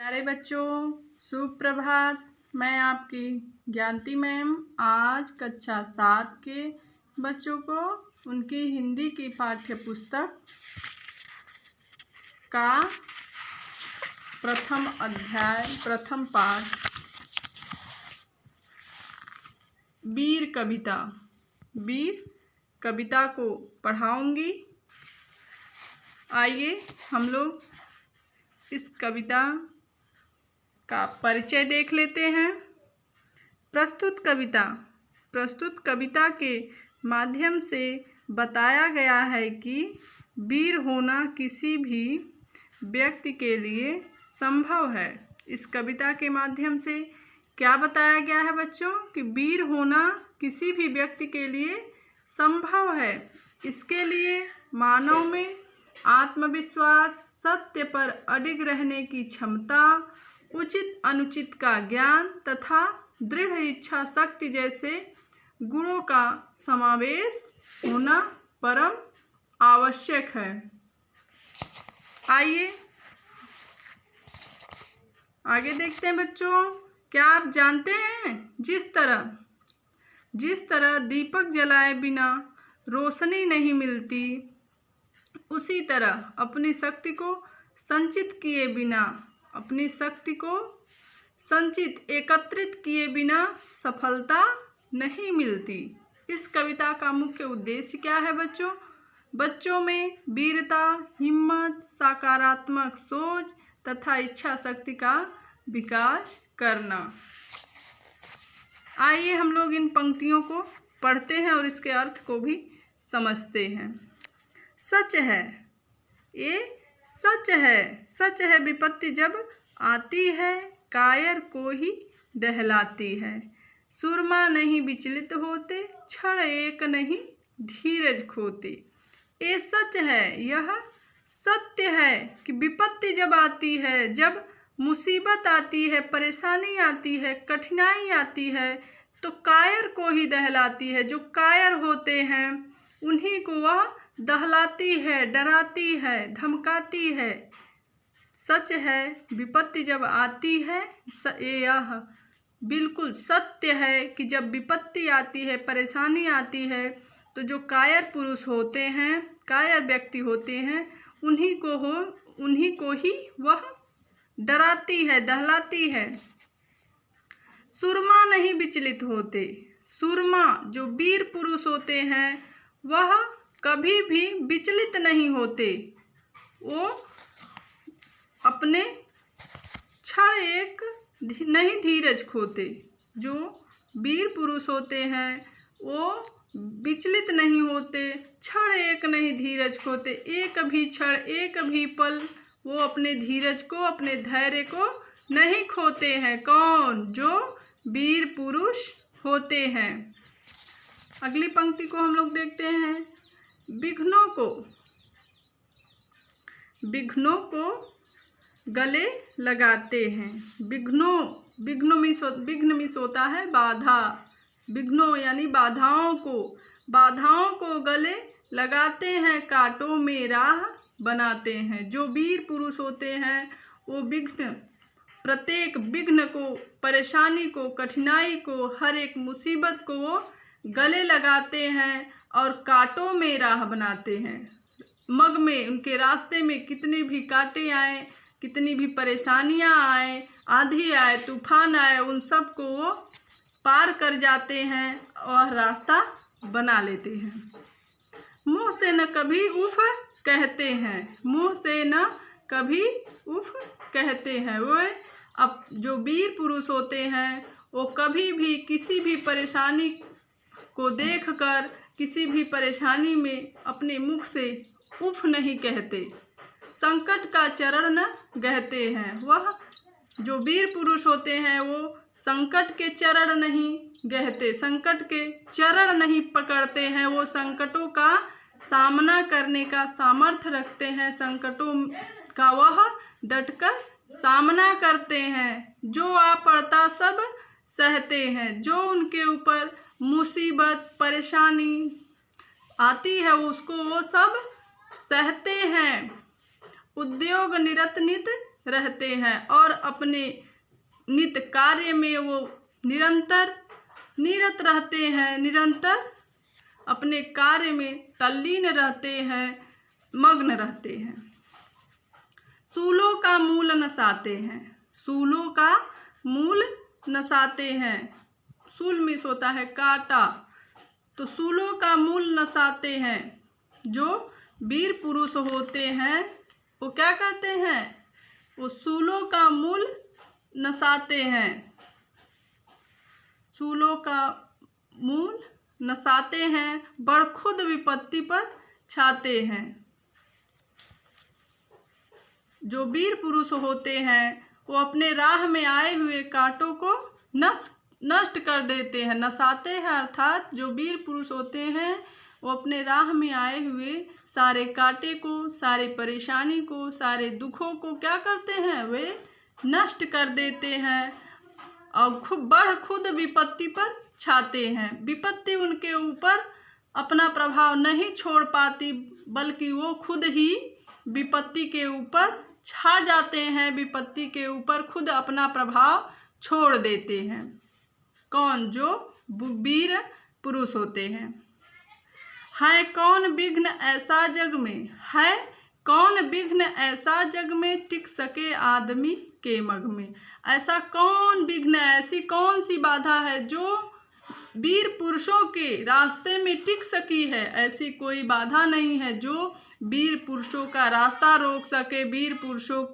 प्यारे बच्चों, सुप्रभात। मैं आपकी ज्ञानती मैम आज कक्षा 7 के बच्चों को उनकी हिंदी की पाठ्य पुस्तक का प्रथम अध्याय प्रथम पाठ वीर कविता को पढ़ाऊंगी। आइए हम लोग इस कविता का परिचय देख लेते हैं। प्रस्तुत कविता के माध्यम से बताया गया है कि वीर होना किसी भी व्यक्ति के लिए संभव है। इस कविता के माध्यम से क्या बताया गया है बच्चों कि वीर होना किसी भी व्यक्ति के लिए संभव है। इसके लिए मानव में आत्मविश्वास, सत्य पर अडिग रहने की क्षमता, उचित अनुचित का ज्ञान तथा दृढ़ इच्छा शक्ति जैसे गुणों का समावेश होना परम आवश्यक है। आइए आगे देखते हैं बच्चों। क्या आप जानते हैं जिस तरह दीपक जलाए बिना रोशनी नहीं मिलती, उसी तरह अपनी शक्ति को एकत्रित किए बिना सफलता नहीं मिलती। इस कविता का मुख्य उद्देश्य क्या है बच्चों? बच्चों में वीरता, हिम्मत, सकारात्मक सोच तथा इच्छा शक्ति का विकास करना। आइए हम लोग इन पंक्तियों को पढ़ते हैं और इसके अर्थ को भी समझते हैं। सच है विपत्ति जब आती है, कायर को ही दहलाती है। सुरमा नहीं विचलित होते, क्षण एक नहीं धीरज खोते। ये सच है, यह सत्य है कि विपत्ति जब आती है, जब मुसीबत आती है, परेशानी आती है, कठिनाई आती है, तो कायर को ही दहलाती है। जो कायर होते हैं उन्हीं को वह दहलाती है, डराती है, धमकाती है। सच है विपत्ति जब आती है, यह बिल्कुल सत्य है कि जब विपत्ति आती है, परेशानी आती है, तो जो कायर पुरुष होते हैं, कायर व्यक्ति होते हैं, उन्हीं को ही वह डराती है, दहलाती है। सुरमा नहीं विचलित होते। सुरमा जो वीर पुरुष होते हैं वह कभी भी विचलित नहीं होते। वो अपने क्षण एक नहीं धीरज खोते। जो वीर पुरुष होते हैं वो विचलित नहीं होते, क्षण एक नहीं धीरज खोते। एक भी क्षण, एक भी पल वो अपने धीरज को, अपने धैर्य को नहीं खोते हैं। कौन? जो वीर पुरुष होते हैं। अगली पंक्ति को हम लोग देखते हैं। विघ्नों को गले लगाते हैं। विघ्न मीन्स होता है बाधा। विघ्नों यानी बाधाओं को गले लगाते हैं, कांटों में राह बनाते हैं। जो वीर पुरुष होते हैं वो प्रत्येक विघ्न को, परेशानी को, कठिनाई को, हर एक मुसीबत को वो गले लगाते हैं और कांटों में राह बनाते हैं। मग में उनके रास्ते में कितने भी कांटे आए, कितनी भी परेशानियां आए, आंधी आए, तूफान आए, उन सब को वो पार कर जाते हैं और रास्ता बना लेते हैं। मुँह से न कभी उफ कहते हैं। वो अब जो वीर पुरुष होते हैं वो कभी भी किसी भी परेशानी को देखकर, किसी भी परेशानी में अपने मुख से उफ नहीं कहते। संकट का चरण न गहते हैं। वह जो वीर पुरुष होते हैं वो संकट के चरण नहीं गहते, संकट के चरण नहीं पकड़ते हैं। वो संकटों का सामना करने का सामर्थ्य रखते हैं। संकटों का वह डटकर सामना करते हैं। जो आ पड़ता सब सहते हैं। जो उनके ऊपर मुसीबत, परेशानी आती है उसको वो सब सहते हैं। उद्योग निरत नित रहते हैं और अपने नित्य कार्य में वो निरंतर निरत रहते हैं, निरंतर अपने कार्य में तल्लीन रहते हैं, मग्न रहते हैं। सूलों का मूल नसाते हैं, सूलों का मूल नसाते हैं। सूल मीन्स होता है कांटा, तो सूलों का मूल नसाते हैं। जो वीर पुरुष होते हैं वो क्या करते हैं, वो सूलों का मूल नसाते हैं, सूलों का मूल नसाते हैं, बड़ खुद विपत्ति पर छाते हैं। जो वीर पुरुष होते हैं वो अपने राह में आए हुए कांटों को नष्ट कर देते हैं। नसाते हैं अर्थात जो वीर पुरुष होते हैं वो अपने राह में आए हुए सारे कांटे को, सारे परेशानी को, सारे दुखों को क्या करते हैं, वे नष्ट कर देते हैं और खुद विपत्ति पर छाते हैं। विपत्ति उनके ऊपर अपना प्रभाव नहीं छोड़ पाती, बल्कि वो खुद ही विपत्ति के ऊपर छा जाते हैं, विपत्ति के ऊपर खुद अपना प्रभाव छोड़ देते हैं। कौन, जो वीर पुरुष होते हैं। है कौन विघ्न ऐसा जग में, है कौन विघ्न ऐसा जग में, टिक सके आदमी के मग में। ऐसा कौन विघ्न, ऐसी कौन सी बाधा है जो वीर पुरुषों के रास्ते में टिक सकी है। ऐसी कोई बाधा नहीं है जो वीर पुरुषों का रास्ता रोक सके, वीर पुरुषों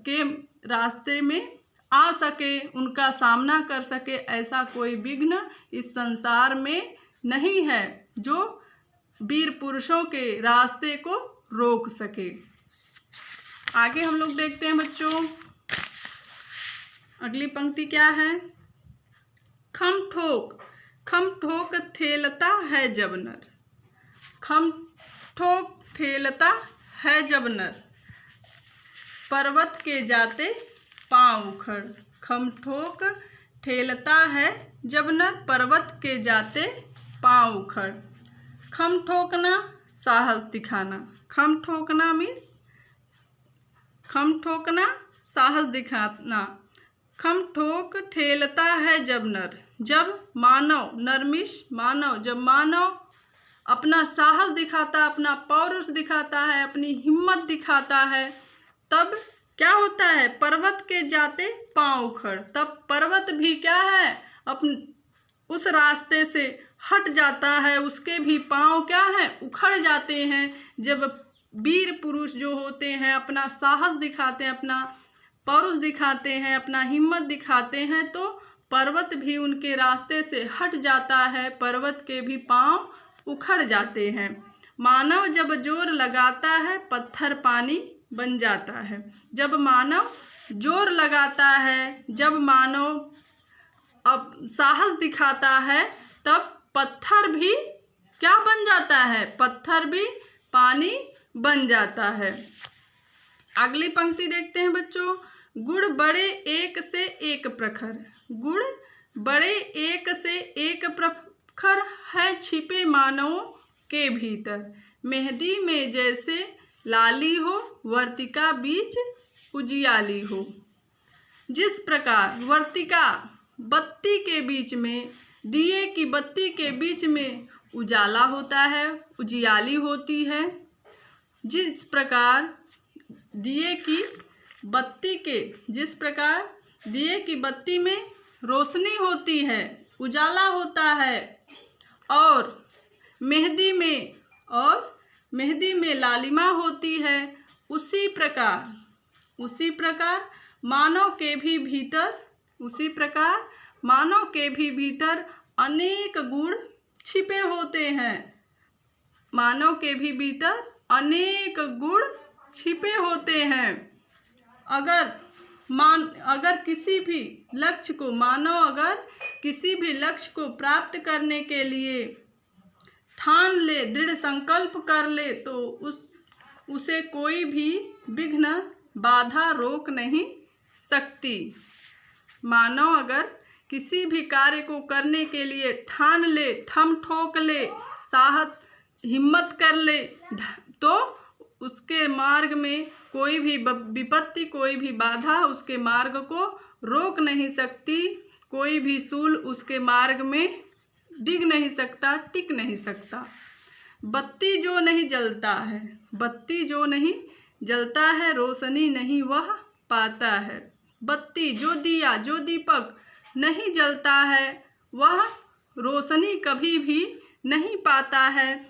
के रास्ते में आ सके, उनका सामना कर सके। ऐसा कोई विघ्न इस संसार में नहीं है जो वीर पुरुषों के रास्ते को रोक सके। आगे हम लोग देखते हैं बच्चों, अगली पंक्ति क्या है। खम ठोक ठेलता है जब नर, खम ठोक ठेलता है जब नर, पर्वत के जाते पाँव उखड़। खम ठोक ठेलता है जब नर, पर्वत के जाते पाँव उखड़। खम ठोकना साहस दिखाना, खम ठोकना मीन्स खम ठोकना साहस दिखाना। खम ठोक ठेलता है जब नर, जब मानव, नरमिश मानव, जब मानव अपना साहस दिखाता है, अपना पौरुष दिखाता है, अपनी हिम्मत दिखाता है, तब क्या होता है, पर्वत के जाते पाँव उखड़। तब पर्वत भी क्या है, उस रास्ते से हट जाता है, उसके भी पाँव क्या है, उखड़ जाते हैं। जब वीर पुरुष जो होते हैं अपना साहस दिखाते हैं, अपना पौरुष दिखाते हैं, अपना हिम्मत दिखाते हैं, तो पर्वत भी उनके रास्ते से हट जाता है, पर्वत के भी पाँव उखड़ जाते हैं। मानव जब जोर लगाता है पत्थर पानी बन जाता है। जब मानव जोर लगाता है, जब मानव अब साहस दिखाता है, तब पत्थर भी क्या बन जाता है, पत्थर भी पानी बन जाता है। अगली पंक्ति देखते हैं बच्चों। गुण बड़े एक से एक प्रखर, गुण बड़े एक से एक प्रखर है छिपे मानवों के भीतर। मेहंदी में जैसे लाली हो, वर्तिका बीच उजियाली हो। जिस प्रकार वर्तिका बत्ती के बीच में, दिए की बत्ती के बीच में उजाला होता है, उजियाली होती है, जिस प्रकार दिए की बत्ती के, जिस प्रकार दिए की बत्ती में रोशनी होती है, उजाला होता है, और मेहंदी में लालिमा होती है, उसी प्रकार मानव के भी भीतर, उसी प्रकार मानव के भी भीतर अनेक गुण छिपे होते हैं। मानव के भी भीतर अनेक गुण छिपे होते हैं। अगर किसी भी लक्ष्य को, मानव अगर किसी भी लक्ष्य को प्राप्त करने के लिए ठान ले, दृढ़ संकल्प कर ले, तो उसे कोई भी विघ्न, बाधा रोक नहीं सकती। मानव अगर किसी भी कार्य को करने के लिए ठान ले, ठम ठोक ले, साहस हिम्मत कर ले, तो उसके मार्ग में कोई भी विपत्ति, कोई भी बाधा उसके मार्ग को रोक नहीं सकती। कोई भी शूल उसके मार्ग में डिग नहीं सकता, टिक नहीं सकता। बत्ती जो नहीं जलता है, बत्ती जो नहीं जलता है, रोशनी नहीं वह पाता है। बत्ती जो दिया, जो दीपक नहीं जलता है, वह रोशनी कभी भी नहीं पाता है।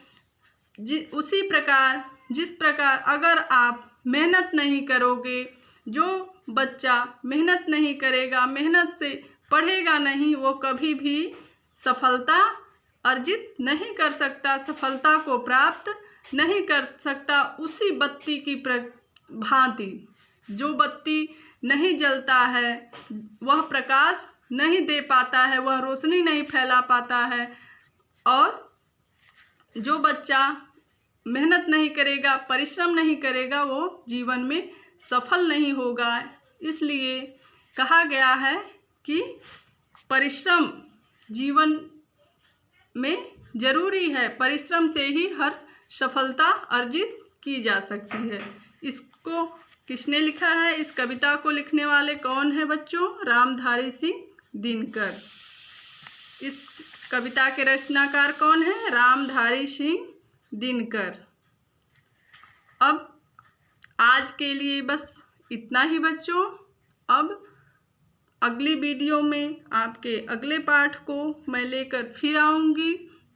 उसी प्रकार, जिस प्रकार अगर आप मेहनत नहीं करोगे, जो बच्चा मेहनत नहीं करेगा, मेहनत से पढ़ेगा नहीं, वो कभी भी सफलता अर्जित नहीं कर सकता, सफलता को प्राप्त नहीं कर सकता। उसी बत्ती की भांति जो बत्ती नहीं जलता है, वह प्रकाश नहीं दे पाता है, वह रोशनी नहीं फैला पाता है। और जो बच्चा मेहनत नहीं करेगा, परिश्रम नहीं करेगा, वो जीवन में सफल नहीं होगा। इसलिए कहा गया है कि परिश्रम जीवन में जरूरी है, परिश्रम से ही हर सफलता अर्जित की जा सकती है। इसको किसने लिखा है? इस कविता को लिखने वाले कौन है बच्चों? रामधारी सिंह दिनकर। इस कविता के रचनाकार कौन है? रामधारी सिंह दिनकर। अब आज के लिए बस इतना ही बच्चों। अब अगली वीडियो में आपके अगले पाठ को मैं लेकर फिर आऊँगी।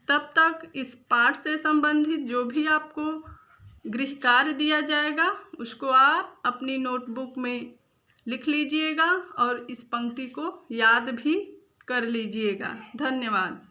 तब तक इस पाठ से संबंधित जो भी आपको गृह कार्य दिया जाएगा, उसको आप अपनी नोटबुक में लिख लीजिएगा और इस पंक्ति को याद भी कर लीजिएगा। धन्यवाद।